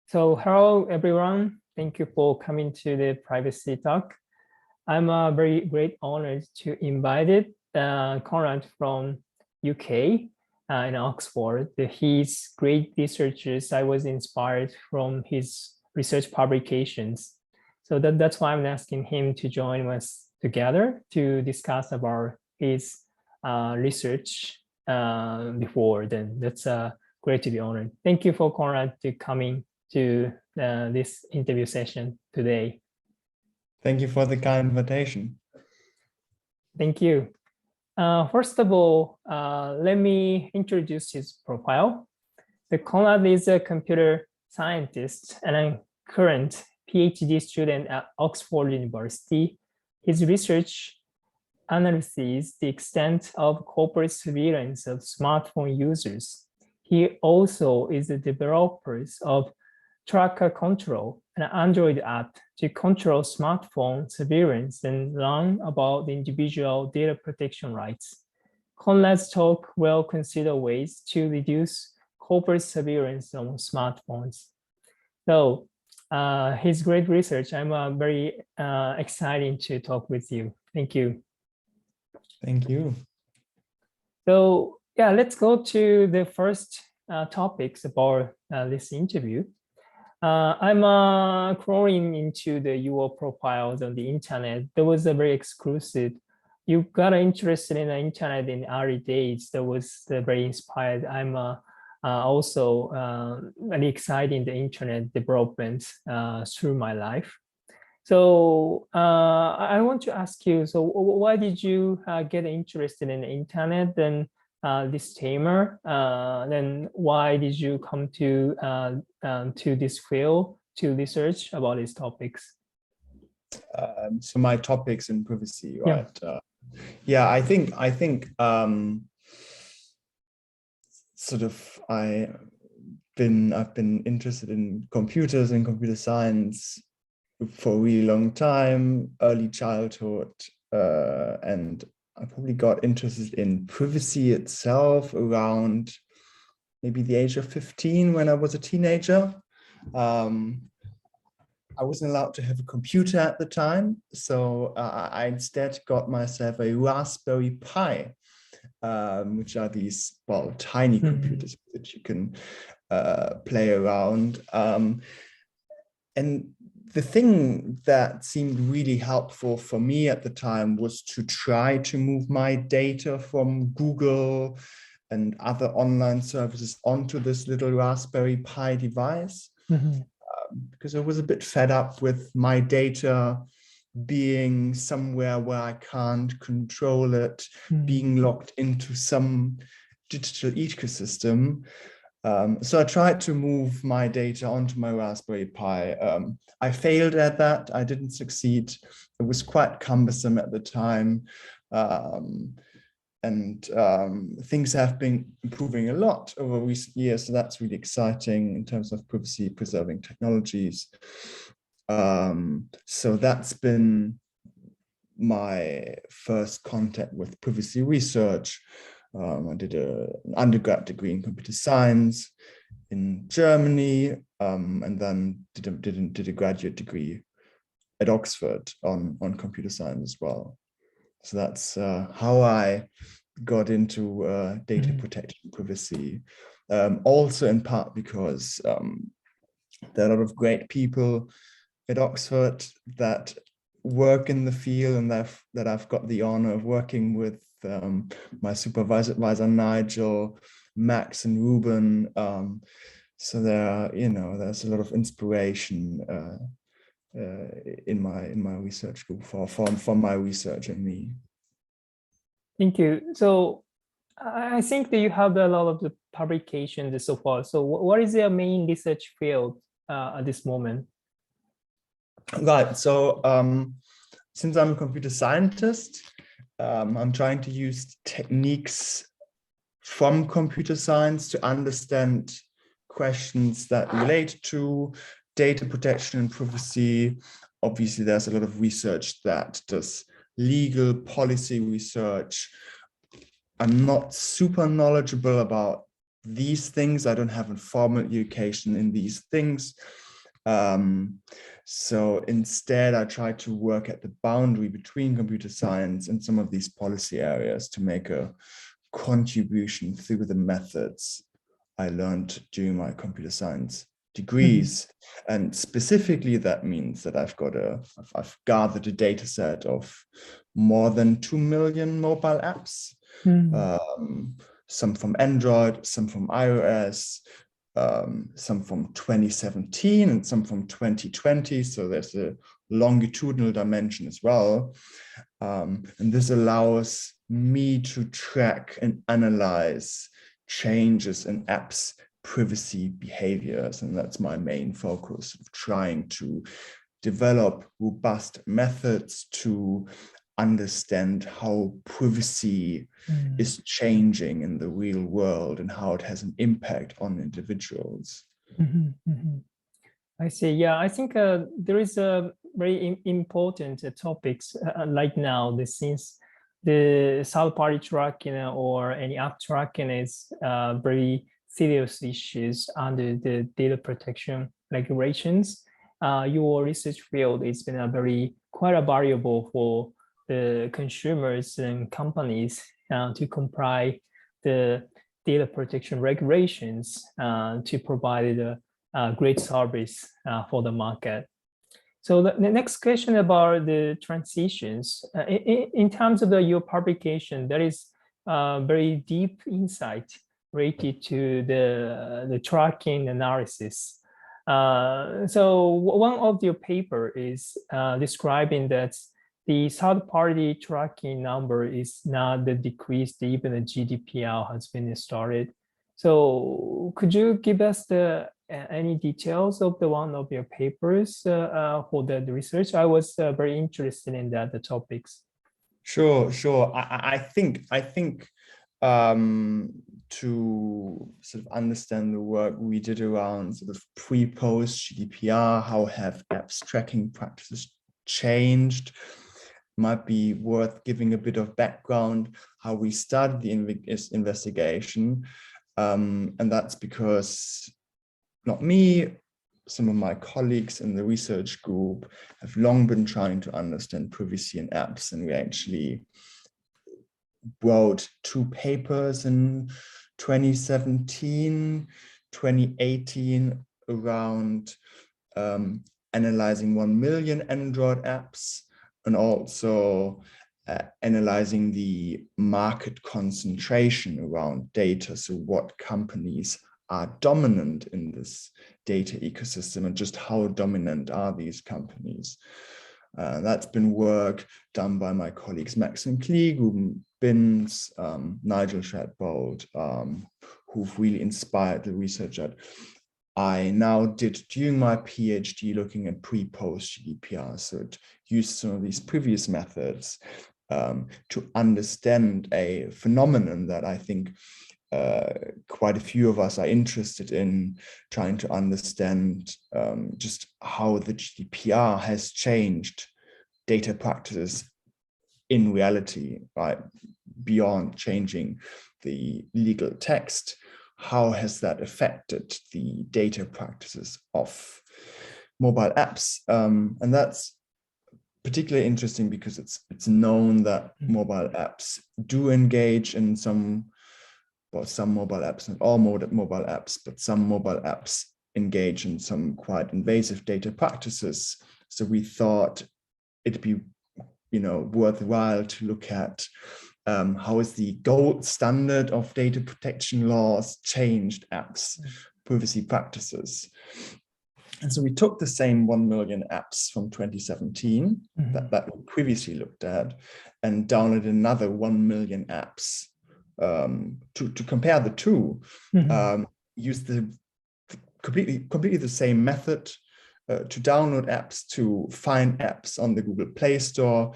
So hello, everyone. Thank you for coming to the privacy talk. I'm very great honored to invite Konrad from UK in Oxford. His great researches, I was inspired from his research publications. So that's why I'm asking him to join us together to discuss about his research before then. That's great to be honored. Thank you for Konrad to coming to this interview session today. Thank you for the kind invitation. Thank you. First of all, let me introduce his profile. Konrad is a computer scientist and a current PhD student at Oxford University. His research analyzes the extent of corporate surveillance of smartphone users. He also is the developer of Tracker Control, an Android app to control smartphone surveillance and learn about the individual data protection rights. Konrad's talk will consider ways to reduce corporate surveillance on smartphones. So his great research, I'm very excited to talk with you. Thank you. Thank you. So yeah, let's go to the first topics about this interview. I'm crawling into your profiles on the internet. That was a very exclusive. You got interested in the internet in early days. That was very inspired. I'm also really excited in the internet development through my life. So I want to ask you, so why did you get interested in the internet? Then this tamer, then why did you come to this field to research about these topics? So my topics in privacy, right? Yeah, I think sort of I've been interested in computers and computer science for a really long time, early childhood, and I probably got interested in privacy itself around maybe the age of 15 when I was a teenager. I wasn't allowed to have a computer at the time, so I instead got myself a Raspberry Pi, which are these, well, tiny computers that you can play around. And the thing that seemed really helpful for me at the time was to try to move my data from Google and other online services onto this little Raspberry Pi device, because I was a bit fed up with my data being somewhere where I can't control it, being locked into some digital ecosystem. So I tried to move my data onto my Raspberry Pi. I failed at that. I didn't succeed. It was quite cumbersome at the time. And things have been improving a lot over recent years. So that's really exciting in terms of privacy preserving technologies. So that's been my first contact with privacy research. I did an undergrad degree in computer science in Germany, and then did a graduate degree at Oxford on computer science as well. So that's how I got into data protection and privacy. Also in part because there are a lot of great people at Oxford that work in the field and that I've got the honor of working with. My supervisor Nigel, Max, and Ruben. So there's a lot of inspiration in my research group for my research and me. Thank you. So I think that you have a lot of the publications so far. So what is your main research field at this moment? Right. So since I'm a computer scientist, I'm trying to use techniques from computer science to understand questions that relate to data protection and privacy. Obviously, there's a lot of research that does legal policy research. I'm not super knowledgeable about these things. I don't have a formal education in these things. So instead, I try to work at the boundary between computer science and some of these policy areas to make a contribution through the methods I learned during my computer science degrees. And specifically, that means that I've gathered a data set of more than 2 million mobile apps, some from Android, some from iOS, some from 2017 and some from 2020. So there's a longitudinal dimension as well. And this allows me to track and analyze changes in apps' privacy behaviors. And that's my main focus, of trying to develop robust methods to understand how privacy is changing in the real world and how it has an impact on individuals. I see. Yeah, I think there is a very important topics right now. Since the third-party tracking or any app tracking is very serious issues under the data protection regulations. Your research field has been quite a variable for the consumers and companies to comply the data protection regulations to provide a great service for the market. So the next question about the transitions, in terms of your publication, there is very deep insight related to the tracking analysis. So one of your paper is describing that the third-party tracking number is not decreased, even the GDPR has been started. So could you give us any details of one of your papers for the research? I was very interested in the topics. Sure. I think to sort of understand the work we did around sort of pre-post GDPR, how have apps tracking practices changed, might be worth giving a bit of background how we started the investigation. And that's because not me, some of my colleagues in the research group have long been trying to understand privacy in apps, and we actually wrote 2 papers in 2017, 2018 around analyzing 1 million Android apps, and also analyzing the market concentration around data. So what companies are dominant in this data ecosystem, and just how dominant are these companies. That's been work done by my colleagues Maxim Klieg, Ruben Binz, Nigel Shadbolt, who've really inspired the research that I now did during my PhD, looking at pre-post GDPR. So it used some of these previous methods to understand a phenomenon that I think quite a few of us are interested in, trying to understand just how the GDPR has changed data practices in reality, right? Beyond changing the legal text, how has that affected the data practices of mobile apps? And that's particularly interesting because it's known that mobile apps do engage in some mobile apps, not all mobile apps, but some mobile apps engage in some quite invasive data practices. So we thought it'd be, worthwhile to look at how is the gold standard of data protection laws changed apps' privacy practices. And so we took the same 1 million apps from 2017 that we previously looked at, and downloaded another 1 million apps to compare the two. Use the completely the same method to download apps, to find apps on the Google Play Store,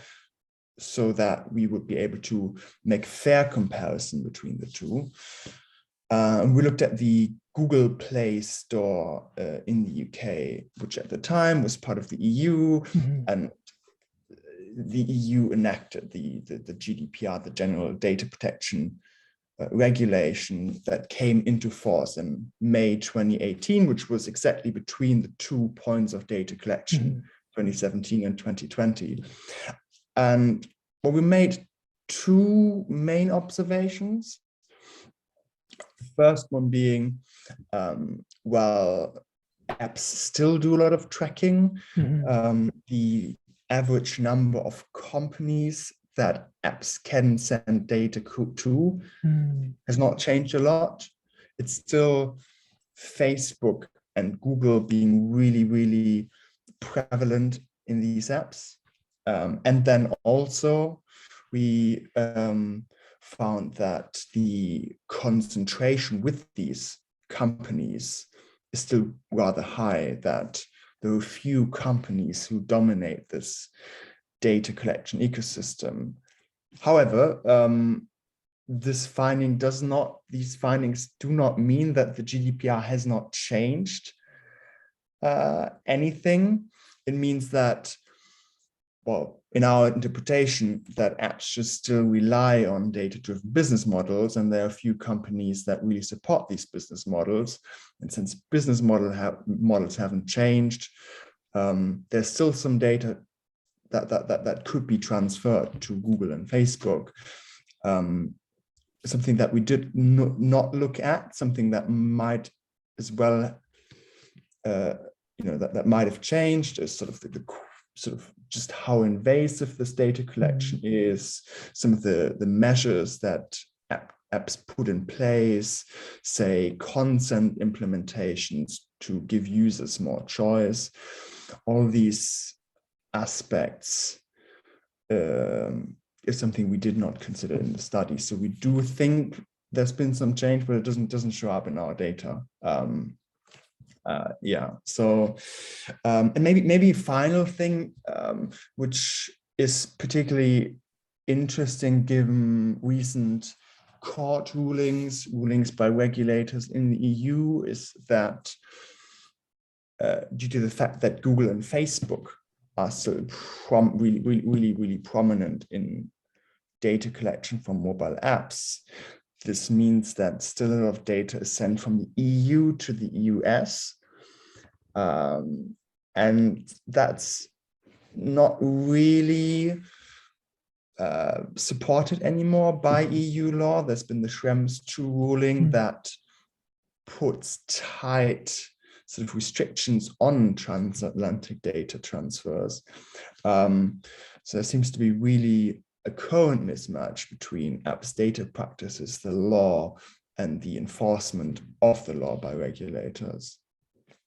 so that we would be able to make fair comparison between the two. We looked at the Google Play Store in the UK, which at the time was part of the EU, and the EU enacted the GDPR, the General Data Protection regulation that came into force in May 2018, which was exactly between the 2 points of data collection, 2017 and 2020. And well, we made 2 main observations. The first one being, well, apps still do a lot of tracking. The average number of companies that apps can send data to has not changed a lot. It's still Facebook and Google being really, really prevalent in these apps. And then also we found that the concentration with these companies is still rather high, that there are few companies who dominate this data collection ecosystem. However, these findings do not mean that the GDPR has not changed anything. It means that, well, in our interpretation, that apps should still rely on data-driven business models, and there are a few companies that really support these business models. And since business models haven't changed, there's still some data that could be transferred to Google and Facebook. Something that we did not look at, something that might as well, that might have changed, is sort of the sort of just how invasive this data collection is, some of the measures that apps put in place, say consent implementations to give users more choice. All these aspects is something we did not consider in the study. So we do think there's been some change, but it doesn't show up in our data. So and maybe final thing, which is particularly interesting given recent court rulings by regulators in the EU, is that due to the fact that Google and Facebook are still really prominent in data collection from mobile apps, this means that still a lot of data is sent from the EU to the US. And that's not really supported anymore by EU law. There's been the Schrems II ruling that puts tight sort of restrictions on transatlantic data transfers. So there seems to be really a current mismatch between apps data practices, the law, and the enforcement of the law by regulators.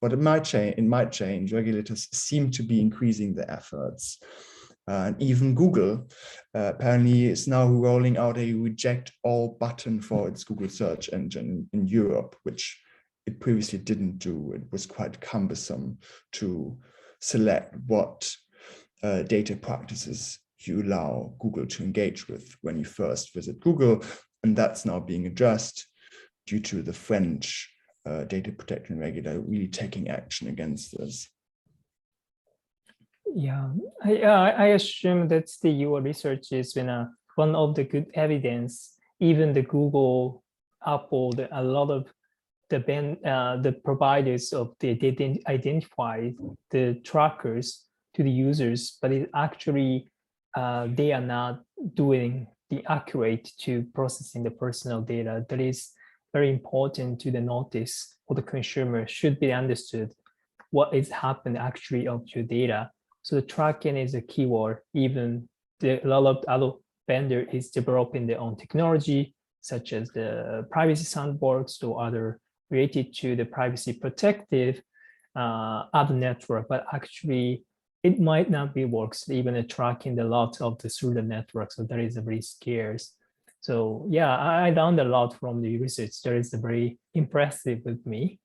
But it might change. Regulators seem to be increasing their efforts. And even Google apparently is now rolling out a reject all button for its Google search engine in Europe, which it previously didn't do. It was quite cumbersome to select what data practices you allow Google to engage with when you first visit Google. And that's now being addressed due to the French data protection regulator really taking action against this. Yeah, I assume that your research is one of the good evidence. Even the Google, Apple, a lot of the providers of the data identify the trackers to the users, but it actually they are not doing the accurate to processing the personal data. That is very important to the notice for the consumer. Should be understood what is happening actually of your data. So the tracking is a keyword. Even a lot of other vendor is developing their own technology, such as the privacy sandbox or other related to the privacy protective other network, but actually it might not be works even tracking the lot of the through the network. So that is very scarce. So yeah, I learned a lot from the research. That is very impressive with me.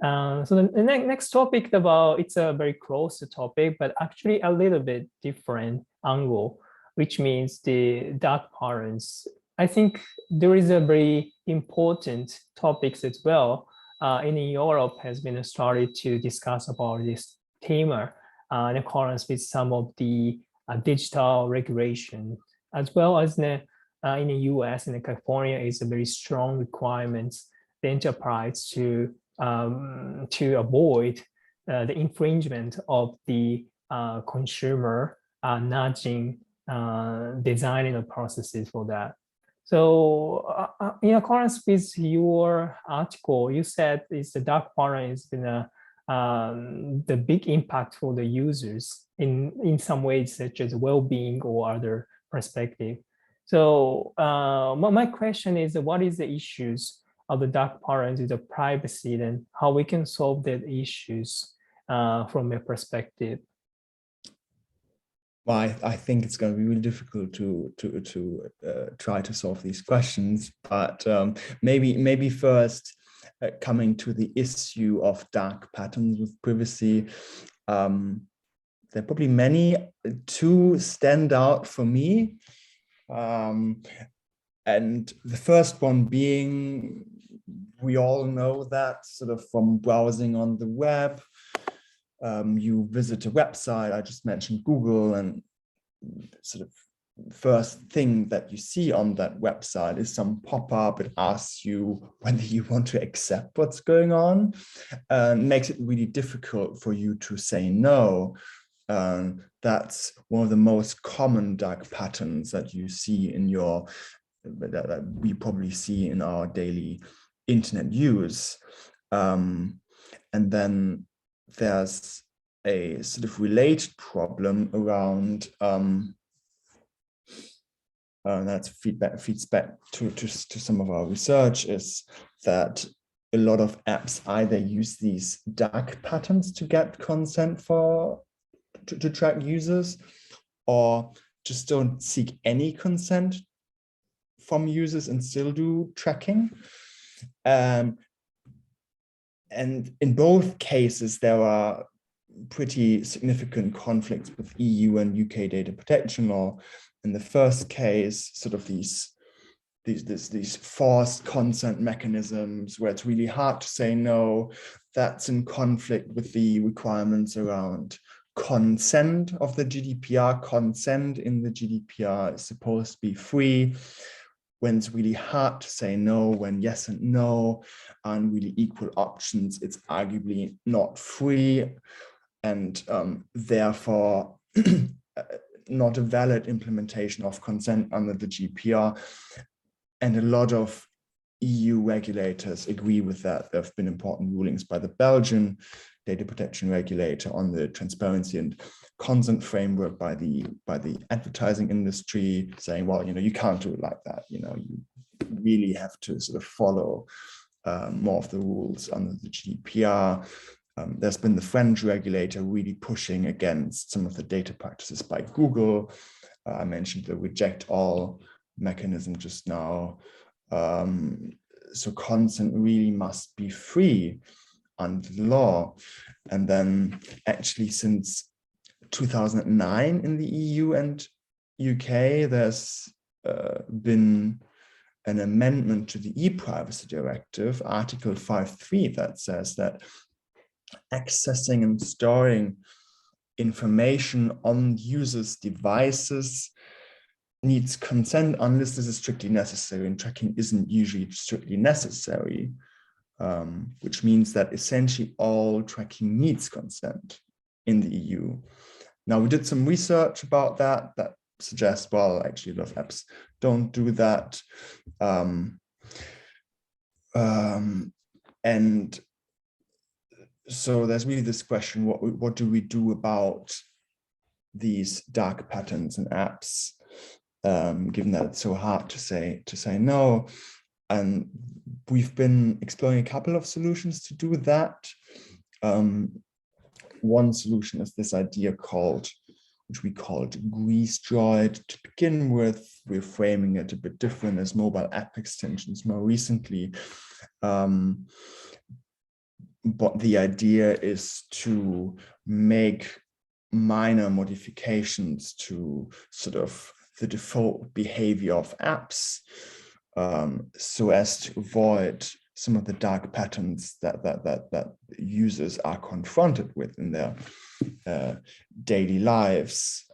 So the next topic it's a very close topic, but actually a little bit different angle, which means the dark patterns. I think there is a very important topics as well. In Europe has been started to discuss about this theme in accordance with some of the digital regulation, as well as the in the US and in California is a very strong requirement the enterprise to avoid the infringement of the consumer nudging designing the processes for that. So in accordance with your article, you said it's the dark pattern has been the big impact for the users in some ways, such as well-being or other perspective. So my question is, what is the issues of the dark patterns with the privacy, and how we can solve that issues from your perspective? Well, I think it's going to be really difficult to try to solve these questions, but maybe first coming to the issue of dark patterns with privacy. There are probably many. Two stand out for me, and the first one being, we all know that sort of from browsing on the web. You visit a website, I just mentioned Google, and sort of first thing that you see on that website is some pop-up. It asks you whether you want to accept what's going on, and makes it really difficult for you to say no. That's one of the most common dark patterns that you see in that we probably see in our daily internet use. And then there's a sort of related problem around that feeds back to some of our research, is that a lot of apps either use these dark patterns to get consent to track users, or just don't seek any consent from users and still do tracking. And in both cases, there are pretty significant conflicts with EU and UK data protection law. In the first case, sort of these forced consent mechanisms where it's really hard to say no, that's in conflict with the requirements around consent of the GDPR. Consent in the GDPR is supposed to be free. When it's really hard to say no, when yes and no aren't really equal options, it's arguably not free, and therefore not a valid implementation of consent under the GDPR. And a lot of EU regulators agree with that. There have been important rulings by the Belgian data protection regulator on the transparency and consent framework by the advertising industry, saying, well, you can't do it like that. You really have to sort of follow more of the rules under the GDPR. There's been the French regulator really pushing against some of the data practices by Google. I mentioned the reject all mechanism just now. So consent really must be free under the law. And then actually since 2009 in the EU and UK, there's been an amendment to the e-privacy directive, Article 5.3, that says that accessing and storing information on users' devices needs consent unless this is strictly necessary, and tracking isn't usually strictly necessary, which means that essentially all tracking needs consent in the EU. Now, we did some research about that suggests, well, actually a lot of apps don't do that. And so there's really this question, what do we do about these dark patterns in apps, given that it's so hard to say no? And we've been exploring a couple of solutions to do that. One solution is this idea which we called Grease Droid. To begin with, we're framing it a bit different as mobile app extensions more recently. But the idea is to make minor modifications to sort of the default behavior of apps, so as to avoid some of the dark patterns that users are confronted with in their daily lives.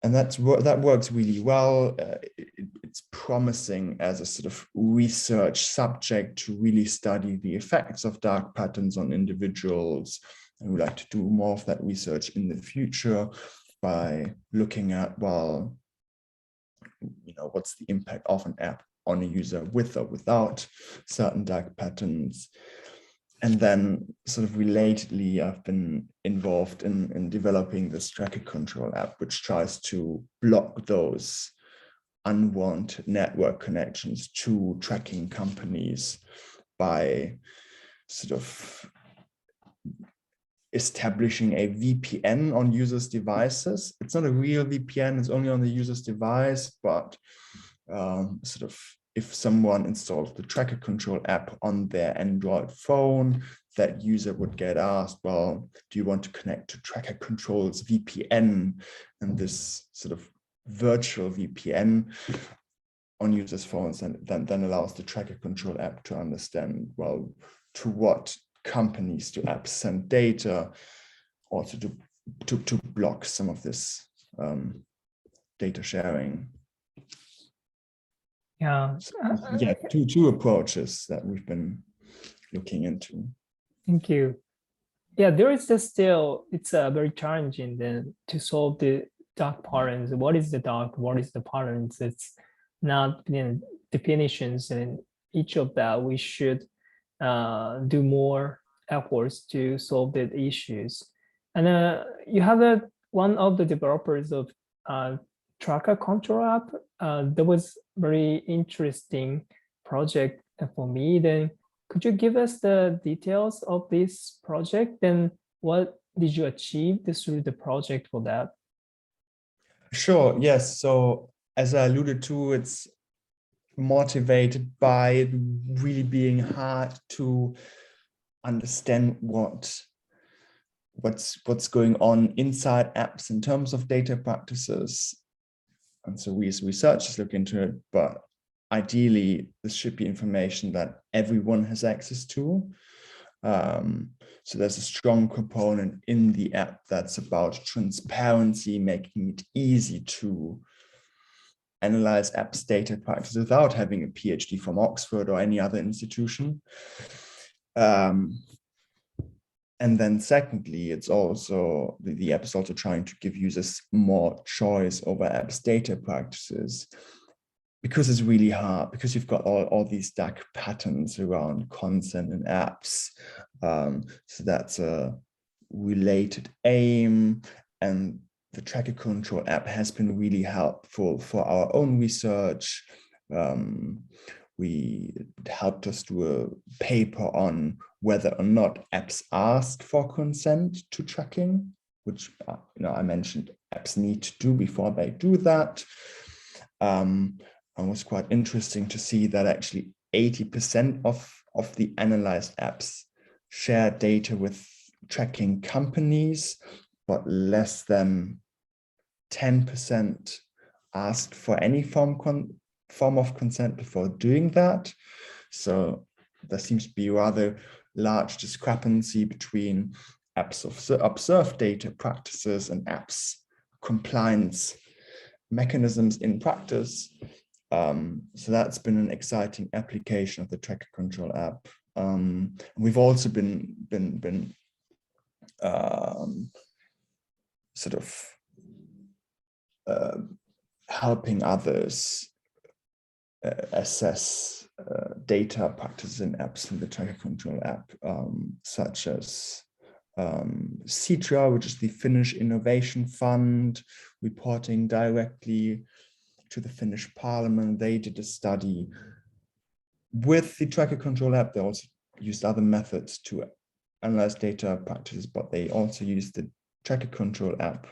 and that works really well. It's promising as a sort of research subject to really study the effects of dark patterns on individuals. And we'd like to do more of that research in the future by looking at, well, what's the impact of an app on a user with or without certain dark patterns. And then sort of relatedly, I've been involved in developing this tracker control app, which tries to block those unwanted network connections to tracking companies by sort of establishing a VPN on users' devices. It's not a real VPN, it's only on the user's device, but sort of if someone installs the tracker control app on their Android phone, that user would get asked, well, do you want to connect to tracker control's VPN? And this sort of virtual VPN on users' phones and then allows the tracker control app to understand, well, to what companies do apps send data, also to block some of this data sharing. Yeah. So, yeah, two approaches that we've been looking into. Thank you. Yeah, there is still, it's very challenging then to solve the dark patterns. What is the dark? What is the patterns? It's not definitions, and each of that we should do more efforts to solve the issues. And you have one of the developers of tracker control app. That was very interesting project for me. Then could you give us the details of this project? Then what did you achieve through the project for that? Sure, yes. So as I alluded to, it's motivated by it really being hard to understand what's going on inside apps in terms of data practices. And so we as researchers look into it, but ideally this should be information that everyone has access to. So there's a strong component in the app that's about transparency, making it easy to analyze apps data practices without having a PhD from Oxford or any other institution. And then secondly, it's also, the app is also trying to give users more choice over apps data practices, because it's really hard, because you've got all these dark patterns around consent in apps. So that's a related aim, and the tracker control app has been really helpful for our own research. It helped us do a paper on whether or not apps ask for consent to tracking, which I mentioned apps need to do before they do that. And it was quite interesting to see that actually 80% of the analyzed apps share data with tracking companies, but less than 10% asked for any form of consent before doing that. So there seems to be a rather large discrepancy between apps observed data practices and apps compliance mechanisms in practice. So that's been an exciting application of the tracker control app. We've also been sort of helping others assess data practices in apps from the tracker control app, such as Citra, which is the Finnish Innovation Fund, reporting directly to the Finnish Parliament. They did a study with the tracker control app. They also used other methods to analyze data practices, but they also used the tracker control app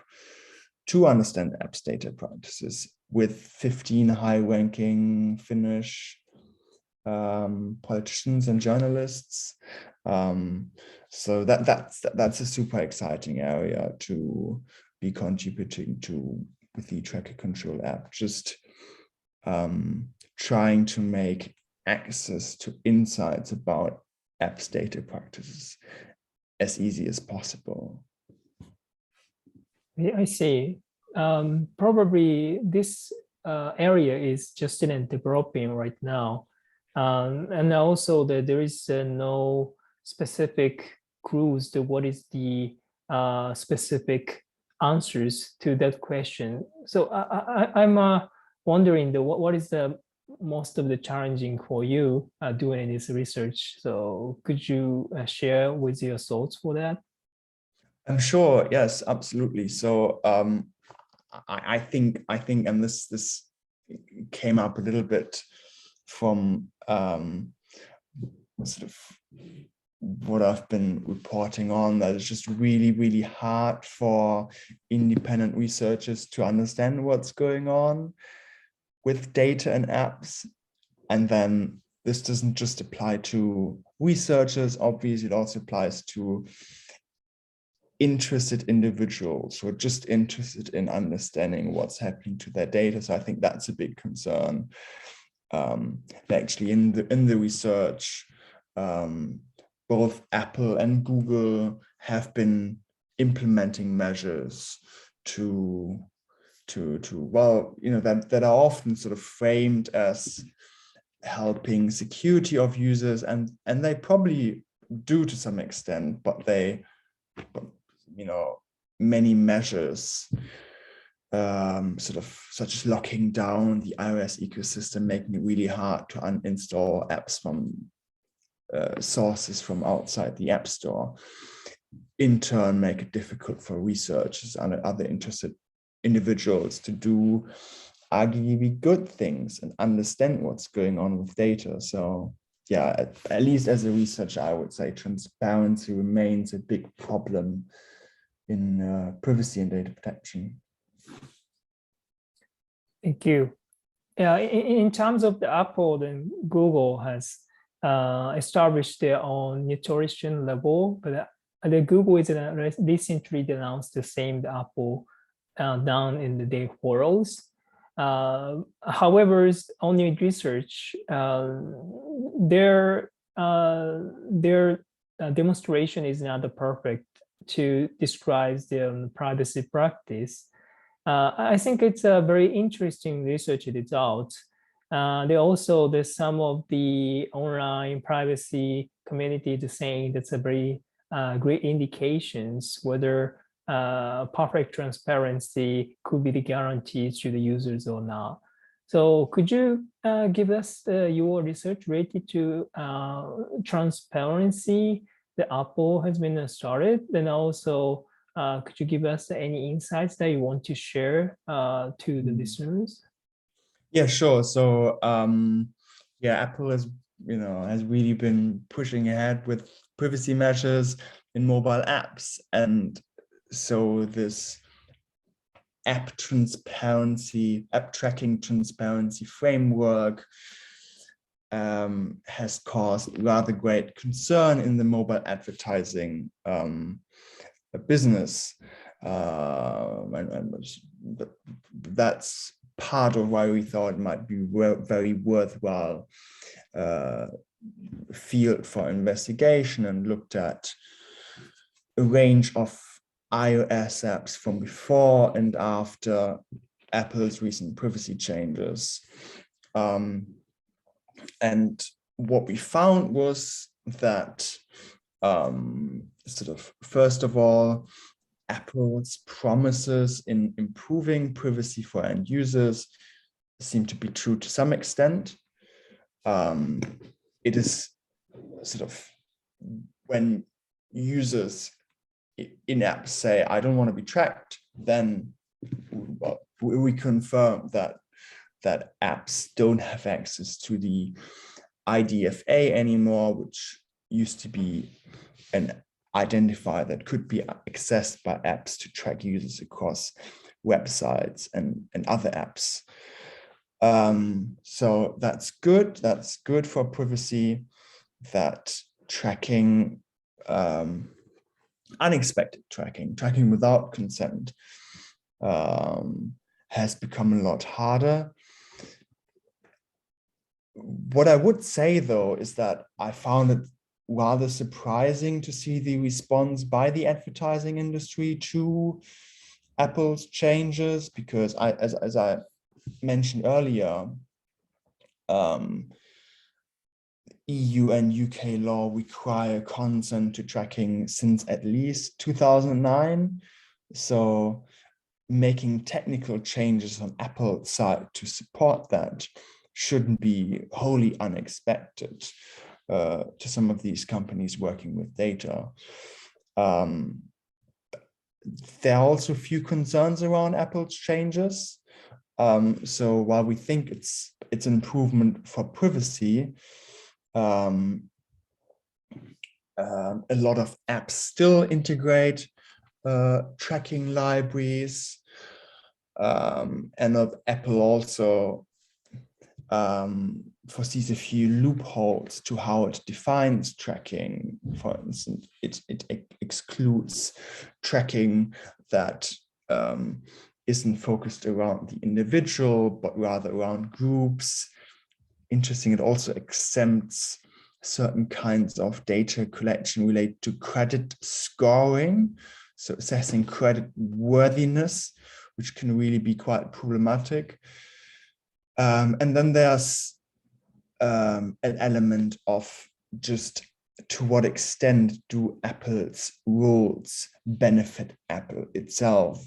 to understand apps data practices with 15 high-ranking Finnish politicians and journalists. So that's a super exciting area to be contributing to with the tracker control app, just trying to make access to insights about apps data practices as easy as possible. I see. probably this area is just in developing right now. And also that there is no specific clues to what is the specific answers to that question. So I'm wondering what is the most of the challenging for you doing this research. So could you share with your thoughts for that? I'm sure. Yes, absolutely. So I think, and this came up a little bit from sort of what I've been reporting on, that it's just really, really hard for independent researchers to understand what's going on with data and apps. And then this doesn't just apply to researchers, obviously it also applies to interested individuals who are just interested in understanding what's happening to their data. So I think that's a big concern. Actually in the research, both Apple and Google have been implementing measures to well, that are often sort of framed as helping security of users, and they probably do to some extent, but many measures sort of such as locking down the iOS ecosystem, making it really hard to uninstall apps from sources from outside the App Store, in turn make it difficult for researchers and other interested individuals to do arguably good things and understand what's going on with data. So yeah, at least as a researcher, I would say transparency remains a big problem in privacy and data protection. Thank you. Yeah, in terms of the Apple, then Google has established their own neutralization level, but the Google is recently announced the same the Apple down in the their portals. However, only research, their demonstration is not perfect to describe the privacy practice. I think it's a very interesting research result. There's some of the online privacy community to saying that's a very great indications whether perfect transparency could be the guarantee to the users or not. So could you give us your research related to transparency that Apple has been started, and also could you give us any insights that you want to share to the listeners? Yeah, sure. So yeah, Apple has really been pushing ahead with privacy measures in mobile apps, and so this app tracking transparency framework has caused rather great concern in the mobile advertising business. And that's part of why we thought it might be very worthwhile field for investigation, and looked at a range of iOS apps from before and after Apple's recent privacy changes. And what we found was that sort of, first of all, Apple's promises in improving privacy for end users seem to be true to some extent. It is sort of when users in apps say, I don't want to be tracked, then we confirm that apps don't have access to the IDFA anymore, which used to be an identifier that could be accessed by apps to track users across websites and other apps. So that's good. That's good for privacy. That tracking, unexpected tracking without consent, has become a lot harder. What I would say, though, is that I found it rather surprising to see the response by the advertising industry to Apple's changes, because as I mentioned earlier, EU and UK law require consent to tracking since at least 2009. So making technical changes on Apple's side to support that shouldn't be wholly unexpected to some of these companies working with data. There are also a few concerns around Apple's changes. So while we think it's an improvement for privacy, a lot of apps still integrate tracking libraries, and Apple also foresees a few loopholes to how it defines tracking. For instance, it excludes tracking that isn't focused around the individual, but rather around groups. Interesting, it also exempts certain kinds of data collection related to credit scoring, so assessing credit worthiness, which can really be quite problematic. And then there's an element of just to what extent do Apple's rules benefit Apple itself,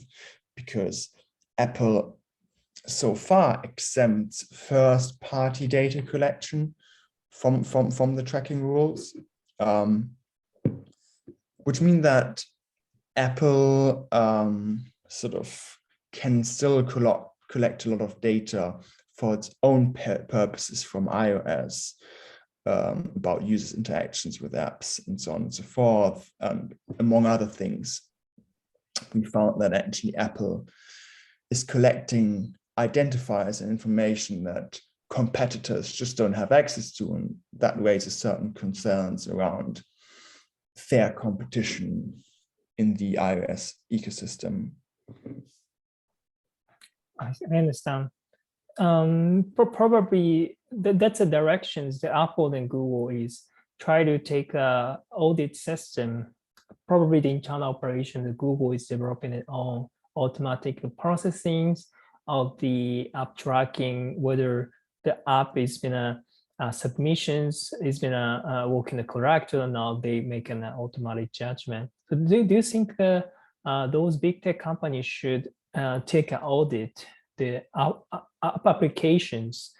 because Apple so far exempts first-party data collection from the tracking rules, which mean that Apple sort of can still collect a lot of data for its own purposes from iOS, about users' interactions with apps and so on and so forth. And among other things, we found that actually Apple is collecting identifiers and information that competitors just don't have access to, and that raises certain concerns around fair competition in the iOS ecosystem. I understand. Probably that's the directions that Apple and Google is try to take a audit system. Probably the internal operation that Google is developing its own automatic processing of the app tracking, whether the app is been submissions is been working correct or not. They make an automatic judgment. So do you think those big tech companies should take an audit the app applications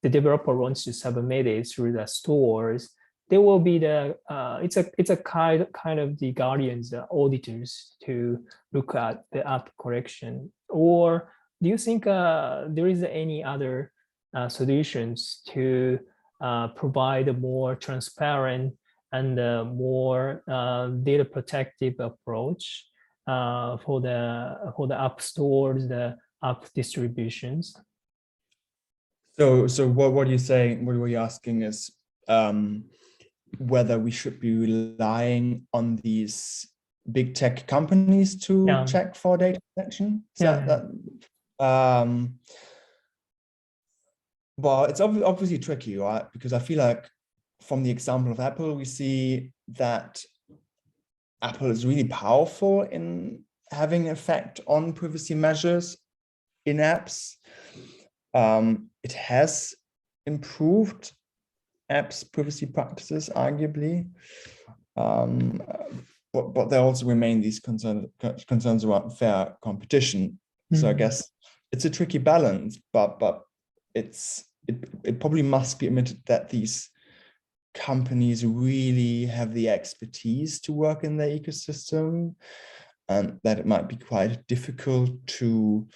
the developer wants to submit it through the stores? There will be the it's a kind of the guardians, the auditors, to look at the app correction. Or do you think there is any other solutions to provide a more transparent and more data protective approach for the app stores, the app distributions? So what are you saying? What were you asking is whether we should be relying on these big tech companies to check for data protection? Well, it's obviously tricky, right? Because I feel like from the example of Apple, we see that Apple is really powerful in having effect on privacy measures in apps. It has improved apps' privacy practices, arguably, but there also remain these concerns around fair competition. So I guess it's a tricky balance, but it probably must be admitted that these companies really have the expertise to work in their ecosystem, and that it might be quite difficult to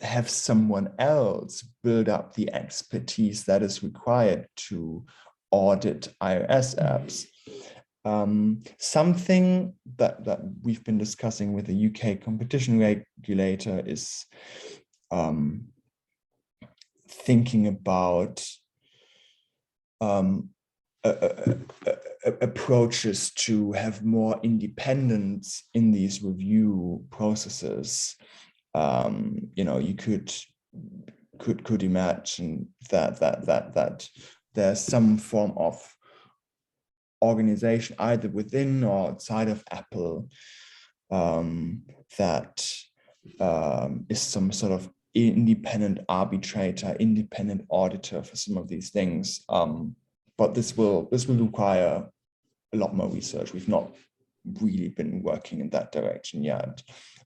have someone else build up the expertise that is required to audit iOS apps. Something that we've been discussing with the UK competition regulator is thinking about approaches to have more independence in these review processes. You could imagine that there's some form of organization either within or outside of Apple that is some sort of independent arbitrator, independent auditor for some of these things. But this will require a lot more research. We've not really been working in that direction yet,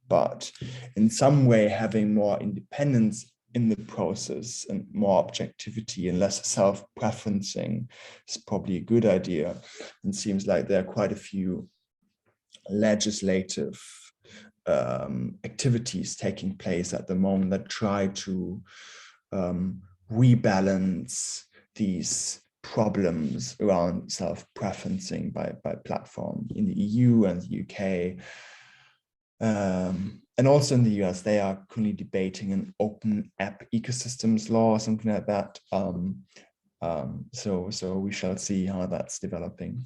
but in some way having more independence in the process and more objectivity and less self-preferencing is probably a good idea. And seems like there are quite a few legislative activities taking place at the moment that try to rebalance these problems around self-preferencing by platform in the EU and the UK. And also in the US, they are currently debating an open app ecosystems law, something like that. So we shall see how that's developing.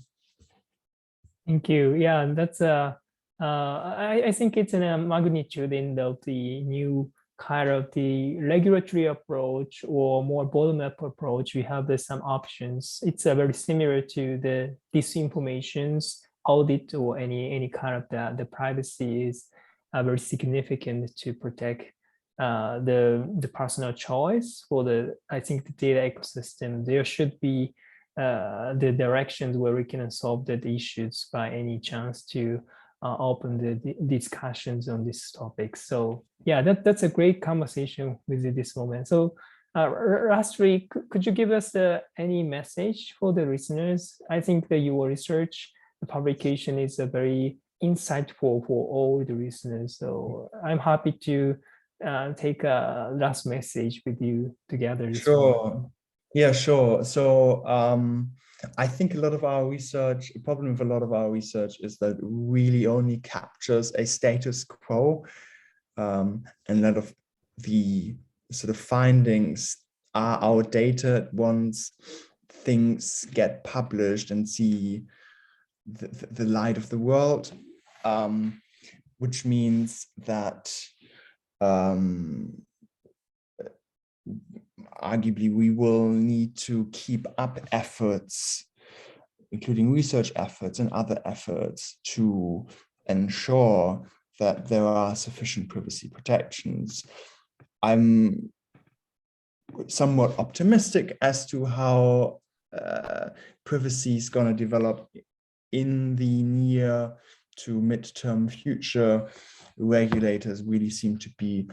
Thank you. Yeah, that's I think it's in a magnitude in the new kind of the regulatory approach or more bottom-up approach. We have some options. It's very similar to the disinformations audit or any kind of the privacy is very significant to protect the personal choice for I think the data ecosystem. There should be the directions where we can solve the issues by any chance to open the discussions on this topic. So yeah, that's a great conversation with you this moment. So lastly, could you give us any message for the listeners? I think that your research, the publication is very insightful for all the listeners. So I'm happy to take a last message with you together. Sure. Yeah, sure. So I think a lot of our research, the problem with a lot of our research is that it really only captures a status quo. And a lot of the sort of findings are outdated once things get published and see the light of the world, which means that arguably we will need to keep up efforts, including research efforts and other efforts, to ensure that there are sufficient privacy protections. I'm somewhat optimistic as to how privacy is going to develop in the near to midterm future. Regulators really seem to be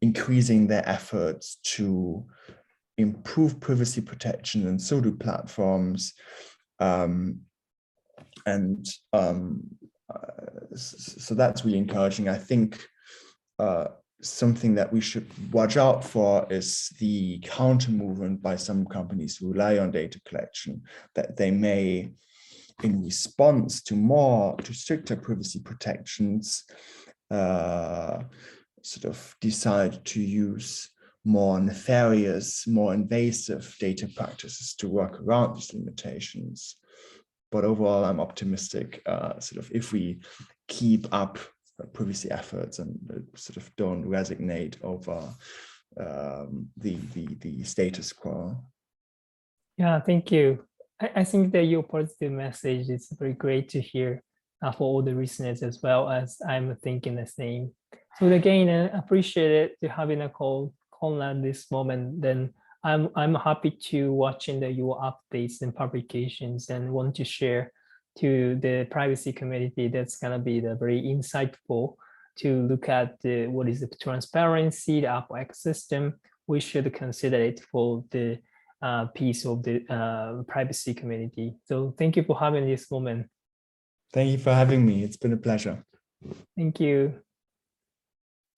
increasing their efforts to improve privacy protection, and so do platforms. So that's really encouraging. I think something that we should watch out for is the counter movement by some companies who rely on data collection, that they may, in response to stricter privacy protections, sort of decide to use more nefarious, more invasive data practices to work around these limitations. But overall, I'm optimistic, sort of if we keep up privacy efforts and sort of don't resignate over the status quo. Yeah, thank you. I think that your positive message is very great to hear for all the listeners, as well as I'm thinking the same. So again, I appreciate it to having a call at this moment. Then I'm happy to watching your updates and publications, and want to share to the privacy community. That's gonna be very insightful to look at what is the transparency, the Apple ecosystem. We should consider it for the piece of the privacy community. So thank you for having this moment. Thank you for having me. It's been a pleasure. Thank you.